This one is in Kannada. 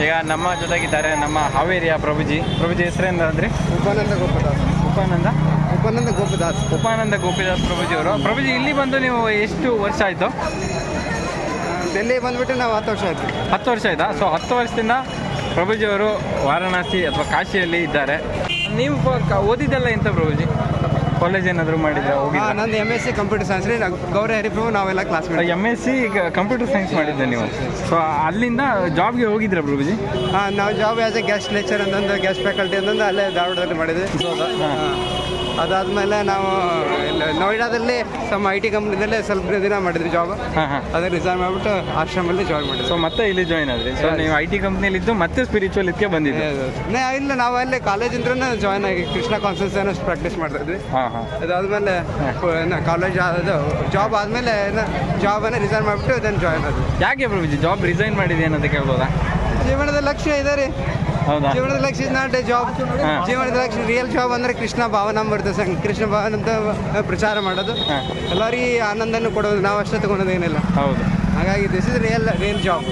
ಈಗ ನಮ್ಮ ಜೊತೆಗಿದ್ದಾರೆ ನಮ್ಮ ಹಾವೇರಿಯ ಪ್ರಭುಜಿ ಹೆಸರೇನಂದ್ರಿ? ಉಪಾನಂದ ಗೋಪದಾಸ್. ಉಪಾನಂದ ಉಪಾನಂದ ಗೋಪದಾಸ್. ಉಪಾನಂದ ಗೋಪಿದಾಸ್ ಪ್ರಭುಜಿ ಅವರು. ಪ್ರಭುಜಿ, ಇಲ್ಲಿ ಬಂದು ನೀವು ಎಷ್ಟು ವರ್ಷ ಆಯಿತು? ಡೆಲ್ಲಿ ಬಂದ್ಬಿಟ್ಟು ನಾವು 10 ವರ್ಷ ಆಯಿತು. 10 ವರ್ಷ ಆಯಿತಾ? ಸೊ 10 ವರ್ಷದಿಂದ ಪ್ರಭುಜಿ ಅವರು ವಾರಣಾಸಿ ಅಥವಾ ಕಾಶಿಯಲ್ಲಿ ಇದ್ದಾರೆ. ನೀವು ಓದಿದ್ದೆಲ್ಲ ಎಂತ ಪ್ರಭುಜಿ? ಕಾಲೇಜ್ ಏನಾದರೂ ಮಾಡಿದ್ರೆ ಹೋಗಿದ್ರಾ? ನಂದು MSc ಕಂಪ್ಯೂಟರ್ ಸೈನ್ಸ್ ರೀ. ಗೌರಿ ಹರಿಪ್ರಭು ನಾವೆಲ್ಲ ಕ್ಲಾಸ್ ಮಾಡಿ MSc ಕಂಪ್ಯೂಟರ್ ಸೈನ್ಸ್ ಮಾಡಿದ್ದೆ ನೀವು. ಸೊ ಅಲ್ಲಿಂದ ಜಾಬ್ಗೆ ಹೋಗಿದ್ರಾ ಪ್ರಭುಜಿ? ನಾವು job as A guest lecture ಅಂತಂದು ಗೆಸ್ಟ್ ಫ್ಯಾಕಲ್ಟಿ ಅಂತಂದು ಅಲ್ಲೇ ಧಾರವಾಡದಲ್ಲಿ ಮಾಡಿದ್ವಿ. ಅದಾದಮೇಲೆ ನಾವು ನೋಯ್ಡಾದಲ್ಲಿ ನಮ್ಮ IT ಕಂಪ್ನಿದಲ್ಲೇ ಸ್ವಲ್ಪ ದಿನ ಮಾಡಿದ್ವಿ ಜಾಬ್. ಅದೇ ರಿಸೈನ್ ಮಾಡಿಬಿಟ್ಟು ಆಶ್ರಮಲ್ಲಿ ಜಾಯ್ನ್ ಮಾಡಿದ್ವಿ. ಸೊ ಮತ್ತೆ ಇಲ್ಲಿ ಜಾಯ್ನ್ ಆದ್ರಿ. ಸೊ ನೀವು IT ಕಂಪ್ನಿಯಲ್ಲಿ ಇದ್ದು ಮತ್ತೆ ಸ್ಪಿರಿಚುವಲ್ ಇದಕ್ಕೆ ಬಂದಿದ್ದೆ? ಇಲ್ಲ, ನಾವು ಅಲ್ಲೇ ಕಾಲೇಜಿಂದ ಜಾಯ್ನ್ ಆಗಿ ಕೃಷ್ಣ ಕಾನ್ಸನ್ಸ್ ಪ್ರಾಕ್ಟೀಸ್ ಮಾಡ್ತಾ ಇದ್ವಿ. ಅದಾದಮೇಲೆ ಕಾಲೇಜ್ ಜಾಬ್ ಆದಮೇಲೆ ಜಾಬನ್ನು ರಿಸೈನ್ ಮಾಡಿಬಿಟ್ಟು ದೆನ್ ಜಾಯ್ನ್ ಆದ್ವಿ. ಯಾಕೆ ಪ್ರಭುಜಿ ಜಾಬ್ ರಿಸೈನ್ ಮಾಡಿದೆ ಅನ್ನೋದು ಕೇಳ್ಬೋದಾ? ಜೀವನದ ಲಕ್ಷ್ಯ ಇದೆ ರೀ. ಹೌದಾ? ಜೀವನದ ಲಕ್ಷ್ಯ ಇಸ್ ನಾಟ್ ಎ ಜಾಬ್. ಜೀವನದ ಲಕ್ಷ್ಯ ರಿಯಲ್ ಜಾಬ್ ಅಂದರೆ ಕೃಷ್ಣ ಭಾವನಾಮೃತ ಕೃಷ್ಣ ಭಾವನ ಅಂತ ಪ್ರಚಾರ ಮಾಡೋದು, ಎಲ್ಲರಿಗೆ ಆನಂದನೂ ಕೊಡೋದು, ನಾವು ಅಷ್ಟೇ ತಗೊಳೋದು ಏನಿಲ್ಲ. ಹೌದು. ಹಾಗಾಗಿ ದಿಸ್ ಇಸ್ ರಿಯಲ್ ಜಾಬ್.